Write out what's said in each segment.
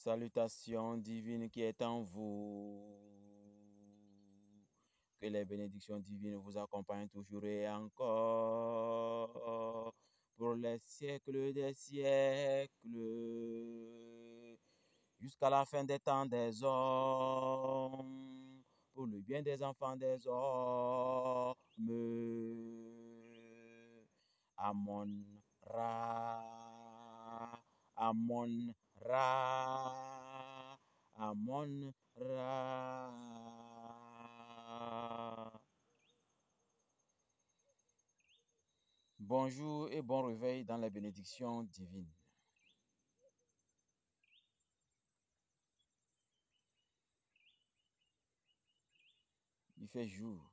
Salutations divines qui est en vous. Que les bénédictions divines vous accompagnent toujours et encore pour les siècles des siècles, jusqu'à la fin des temps des hommes, pour le bien des enfants des hommes. Amon Ra, Amon Ra, Amon Ra. Bonjour et bon réveil dans les bénédictions divines. Il fait jour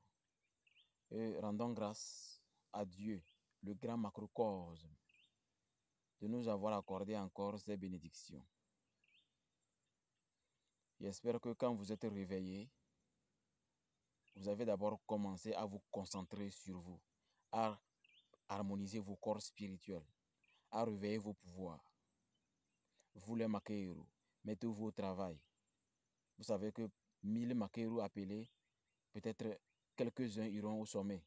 et rendons grâce à Dieu, le grand macrocosme, de nous avoir accordé encore ces bénédictions. J'espère que quand vous êtes réveillés, vous avez d'abord commencé à vous concentrer sur vous, à harmoniser vos corps spirituels, à réveiller vos pouvoirs. Vous les Makeru, mettez-vous au travail. Vous savez que 1000 Makeru appelés, peut-être quelques-uns iront au sommet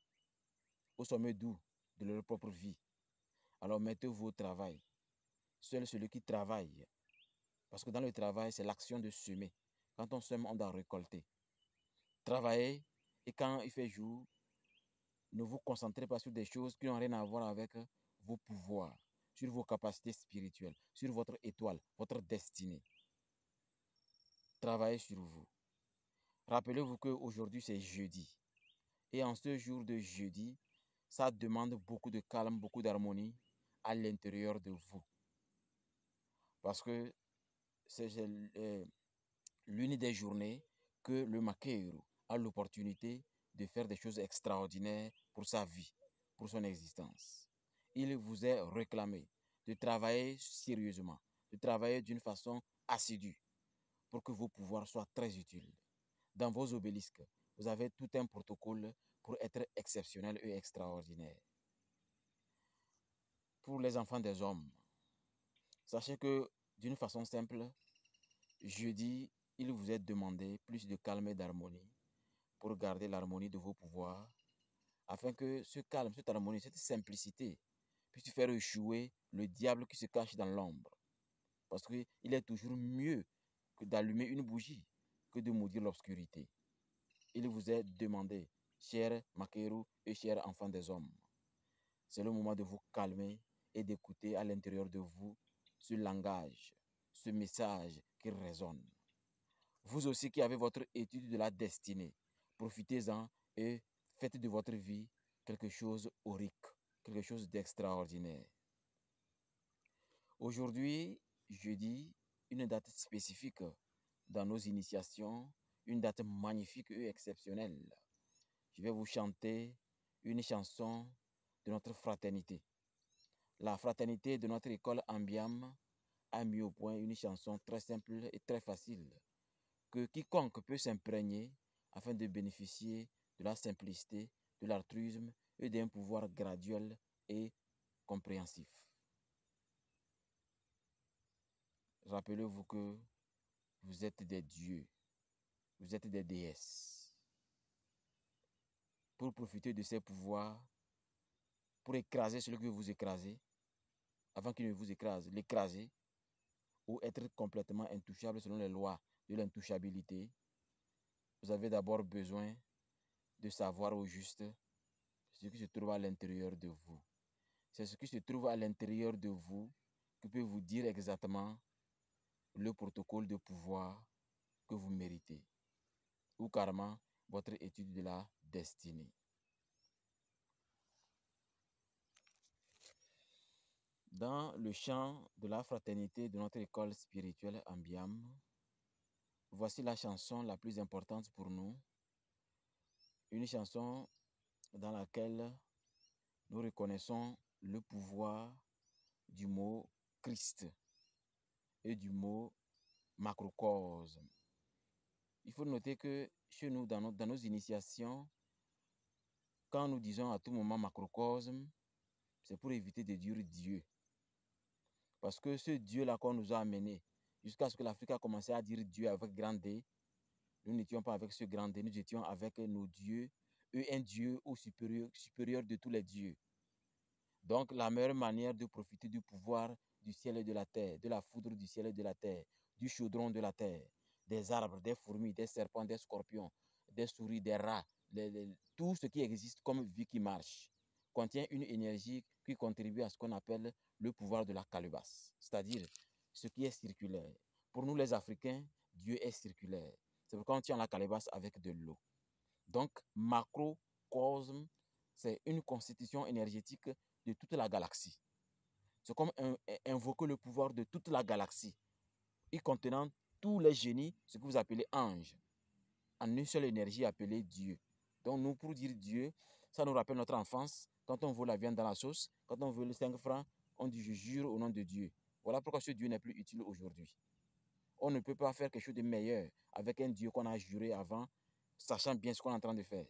d'où? De leur propre vie. Alors mettez-vous au travail. Seul celui qui travaille, parce que dans le travail, c'est l'action de semer. Quand on sème, on doit récolter. Travaillez, et quand il fait jour, ne vous concentrez pas sur des choses qui n'ont rien à voir avec vos pouvoirs, sur vos capacités spirituelles, sur votre étoile, votre destinée. Travaillez sur vous. Rappelez-vous qu'aujourd'hui, c'est jeudi. Et en ce jour de jeudi, ça demande beaucoup de calme, beaucoup d'harmonie à l'intérieur de vous. Parce que c'est l'une des journées que le Makeru a l'opportunité de faire des choses extraordinaires pour sa vie, pour son existence. Il vous est réclamé de travailler sérieusement, de travailler d'une façon assidue pour que vos pouvoirs soient très utiles. Dans vos obélisques, vous avez tout un protocole pour être exceptionnel et extraordinaire. Pour les enfants des hommes, sachez que d'une façon simple, jeudi, il vous est demandé plus de calme et d'harmonie pour garder l'harmonie de vos pouvoirs, afin que ce calme, cette harmonie, cette simplicité puisse faire échouer le diable qui se cache dans l'ombre. Parce qu'il est toujours mieux que d'allumer une bougie que de maudire l'obscurité. Il vous est demandé, chers Makeru et chers enfants des hommes, c'est le moment de vous calmer et d'écouter à l'intérieur de vous ce langage, ce message qui résonne. Vous aussi qui avez votre étude de la destinée, profitez-en et faites de votre vie quelque chose aurique, quelque chose d'extraordinaire. Aujourd'hui, jeudi, une date spécifique dans nos initiations, une date magnifique et exceptionnelle. Je vais vous chanter une chanson de notre fraternité. La fraternité de notre école Ambiam a mis au point une chanson très simple et très facile que quiconque peut s'imprégner afin de bénéficier de la simplicité, de l'altruisme et d'un pouvoir graduel et compréhensif. Rappelez-vous que vous êtes des dieux, vous êtes des déesses. Pour profiter de ces pouvoirs, pour écraser celui que vous écrasez, avant qu'il ne vous écrase, l'écraser, ou être complètement intouchable selon les lois de l'intouchabilité, vous avez d'abord besoin de savoir au juste ce qui se trouve à l'intérieur de vous. C'est ce qui se trouve à l'intérieur de vous qui peut vous dire exactement le protocole de pouvoir que vous méritez, ou carrément votre étude de la destinée. Dans le chant de la fraternité de notre école spirituelle Ambiam, voici la chanson la plus importante pour nous, une chanson dans laquelle nous reconnaissons le pouvoir du mot Christ et du mot macrocosme. Il faut noter que chez nous, dans nos initiations, quand nous disons à tout moment macrocosme, c'est pour éviter de dire Dieu. Parce que ce Dieu-là qu'on nous a amené jusqu'à ce que l'Afrique a commencé à dire Dieu avec grand D. Nous n'étions pas avec ce grand D, nous étions avec nos dieux, et un Dieu au supérieur de tous les dieux. Donc, la meilleure manière de profiter du pouvoir du ciel et de la terre, de la foudre du ciel et de la terre, du chaudron de la terre, des arbres, des fourmis, des serpents, des scorpions, des souris, des rats, tout ce qui existe comme vie qui marche, contient une énergie qui contribue à ce qu'on appelle le pouvoir de la calebasse, c'est-à-dire ce qui est circulaire. Pour nous les Africains, Dieu est circulaire. C'est pourquoi on tient la calebasse avec de l'eau. Donc, macrocosme, c'est une constitution énergétique de toute la galaxie. C'est comme invoquer le pouvoir de toute la galaxie, y contenant tous les génies, ce que vous appelez anges, en une seule énergie appelée Dieu. Donc nous, pour dire Dieu, ça nous rappelle notre enfance. Quand on veut la viande dans la sauce, quand on veut les 5 francs, on dit je jure au nom de Dieu. Voilà pourquoi ce Dieu n'est plus utile aujourd'hui. On ne peut pas faire quelque chose de meilleur avec un Dieu qu'on a juré avant, sachant bien ce qu'on est en train de faire.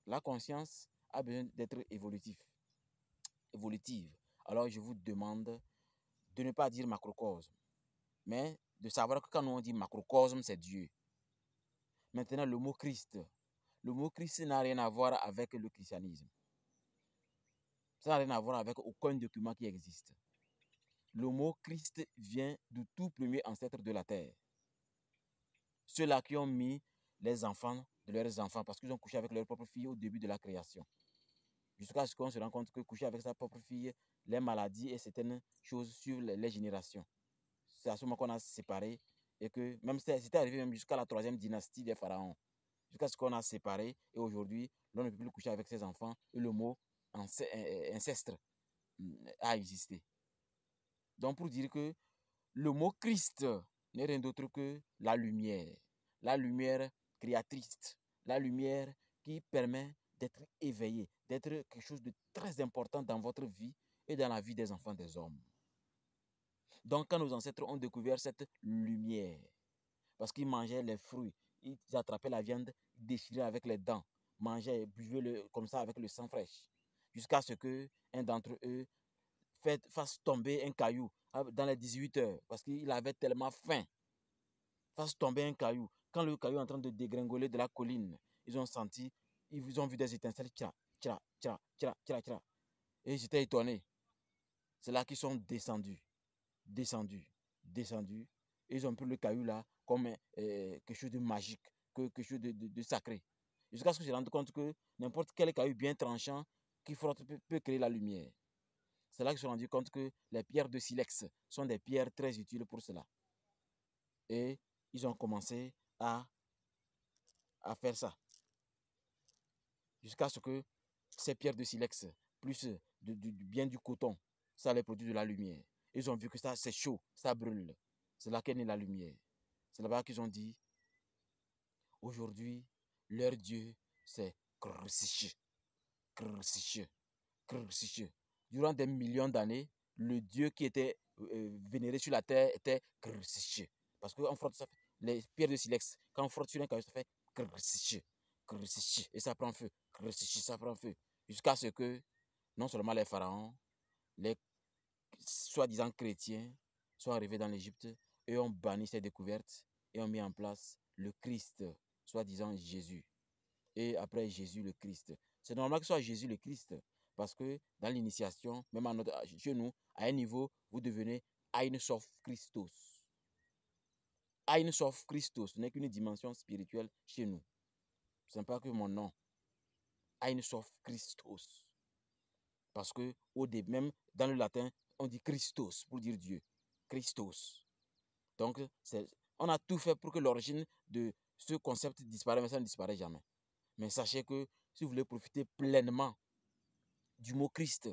La conscience a besoin d'être évolutive. Alors je vous demande de ne pas dire macrocosme, mais de savoir que quand on dit macrocosme, c'est Dieu. Maintenant, le mot Christ. Le mot Christ n'a rien à voir avec le christianisme. Ça n'a rien à voir avec aucun document qui existe. Le mot Christ vient du tout premier ancêtre de la terre. Ceux-là qui ont mis les enfants de leurs enfants parce qu'ils ont couché avec leur propre fille au début de la création. Jusqu'à ce qu'on se rende compte que coucher avec sa propre fille, les maladies et certaines choses suivent les générations. C'est à ce moment qu'on a séparé et que même c'était arrivé même jusqu'à la 3e dynastie des pharaons. Jusqu'à ce qu'on a séparé et aujourd'hui, l'on ne peut plus coucher avec ses enfants et le mot inceste a existé. Donc pour dire que le mot Christ n'est rien d'autre que la lumière créatrice, la lumière qui permet d'être éveillé, d'être quelque chose de très important dans votre vie et dans la vie des enfants des hommes. Donc quand nos ancêtres ont découvert cette lumière, parce qu'ils mangeaient les fruits, ils attrapaient la viande, déchiraient avec les dents, mangeaient, buvaient comme ça avec le sang fraîche, jusqu'à ce qu'un d'entre eux fasse tomber un caillou dans les 18 heures, parce qu'il avait tellement faim, fasse tomber un caillou. Quand le caillou est en train de dégringoler de la colline, ils ont vu des étincelles, tira, tira, tira, tira, tira, tira. Et ils étaient étonnés. C'est là qu'ils sont descendus. Et ils ont pris le caillou là comme quelque chose de magique, quelque chose de sacré. Jusqu'à ce que je me rende compte que n'importe quel caillou bien tranchant qui frotte peut créer la lumière. C'est là que je me suis rendu compte que les pierres de silex sont des pierres très utiles pour cela. Et ils ont commencé à faire ça. Jusqu'à ce que ces pierres de silex, plus bien du coton, ça les produit de la lumière. Ils ont vu que ça, c'est chaud, ça brûle. C'est là qu'est née la lumière. C'est là-bas qu'ils ont dit, aujourd'hui, leur Dieu, c'est Krsish. Durant des millions d'années, le Dieu qui était vénéré sur la terre était Krsish. Parce qu'on frotte ça, les pierres de silex, quand on frotte sur un caillou, ça fait Krsish. Et ça prend feu. Ça prend feu. Jusqu'à ce que, non seulement les pharaons, les soi-disant chrétiens sont arrivés dans l'Égypte et ont banni ces découvertes et ont mis en place le Christ, soi-disant Jésus. Et après Jésus le Christ. C'est normal que ce soit Jésus le Christ parce que dans l'initiation, même chez nous, à un niveau, vous devenez Ein Sof Christos. Ein Sof Christos n'est qu'une dimension spirituelle chez nous. Ce n'est pas que mon nom. Ein Sof Christos. Parce que au début, même dans le latin, on dit Christos pour dire Dieu. Christos. Donc, on a tout fait pour que l'origine de ce concept disparaisse, mais ça ne disparaît jamais. Mais sachez que si vous voulez profiter pleinement du mot Christ,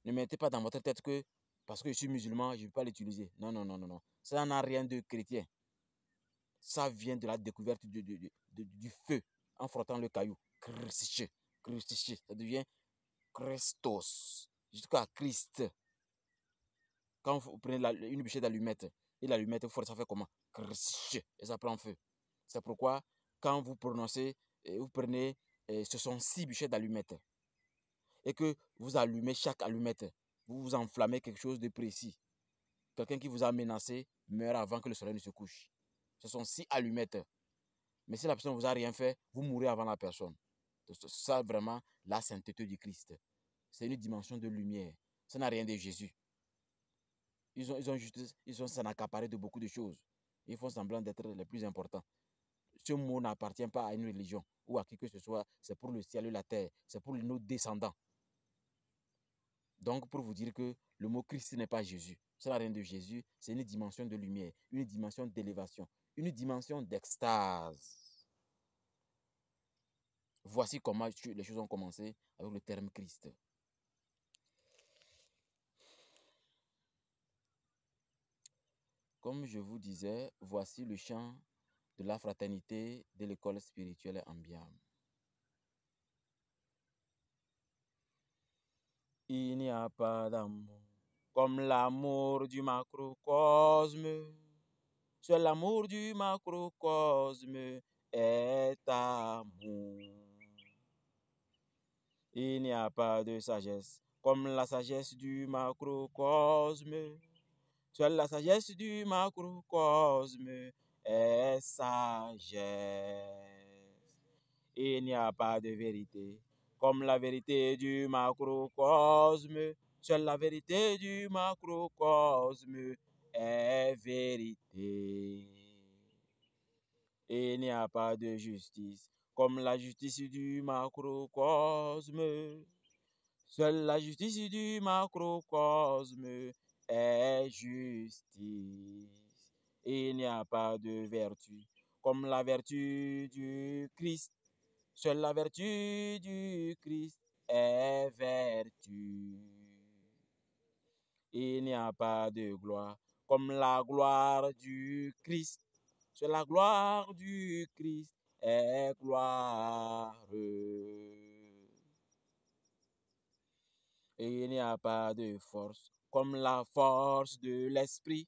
ne mettez pas dans votre tête que parce que je suis musulman, je ne vais pas l'utiliser. Non, non, non, non, non. Ça n'a rien de chrétien. Ça vient de la découverte du feu en frottant le caillou. Christ. Ça devient Christos. Jusqu'à Christ. Quand vous prenez une bûchette d'allumette et l'allumette, ça fait comment? Christ. Et ça prend feu. C'est pourquoi quand vous prononcez, vous prenez, ce sont 6 bûchettes d'allumettes. Et que vous allumez chaque allumette, vous vous enflammez quelque chose de précis. Quelqu'un qui vous a menacé, meurt avant que le soleil ne se couche. Ce sont 6 allumettes. Mais si la personne ne vous a rien fait, vous mourrez avant la personne. C'est ça vraiment la sainteté du Christ. C'est une dimension de lumière. Ça n'a rien de Jésus. Ils ont s'en accaparé de beaucoup de choses. Ils font semblant d'être les plus importants. Ce mot n'appartient pas à une religion ou à qui que ce soit. C'est pour le ciel et la terre. C'est pour nos descendants. Donc, pour vous dire que le mot Christ n'est pas Jésus. Ça n'a rien de Jésus. C'est une dimension de lumière, une dimension d'élévation, une dimension d'extase. Voici comment les choses ont commencé avec le terme Christ. Comme je vous disais, voici le chant de la fraternité de l'école spirituelle Ambiam. Il n'y a pas d'amour comme l'amour du macrocosme. Seul l'amour du macrocosme est amour. Il n'y a pas de sagesse comme la sagesse du macrocosme. Seule la sagesse du macrocosme est sagesse. Il n'y a pas de vérité comme la vérité du macrocosme. Seule la vérité du macrocosme est vérité. Il n'y a pas de justice comme la justice du macrocosme. Seule la justice du macrocosme est justice. Il n'y a pas de vertu comme la vertu du Christ. Seule la vertu du Christ est vertu. Il n'y a pas de gloire comme la gloire du Christ. Seule la gloire du Christ est gloire. Et il n'y a pas de force comme la force de l'esprit.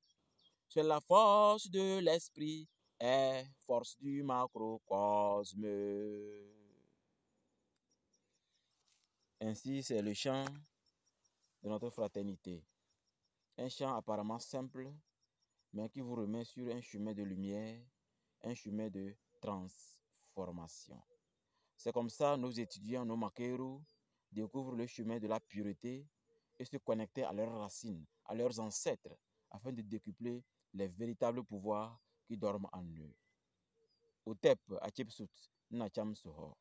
Seule la force de l'esprit est force du macrocosme. Ainsi, c'est le chant de notre fraternité. Un chant apparemment simple, mais qui vous remet sur un chemin de lumière, un chemin de transformation. C'est comme ça nos étudiants, nos maqueros, découvrent le chemin de la pureté et se connecter à leurs racines, à leurs ancêtres, afin de décupler les véritables pouvoirs qui dorment en eux. Otep, Achepsut, Nacham Soho.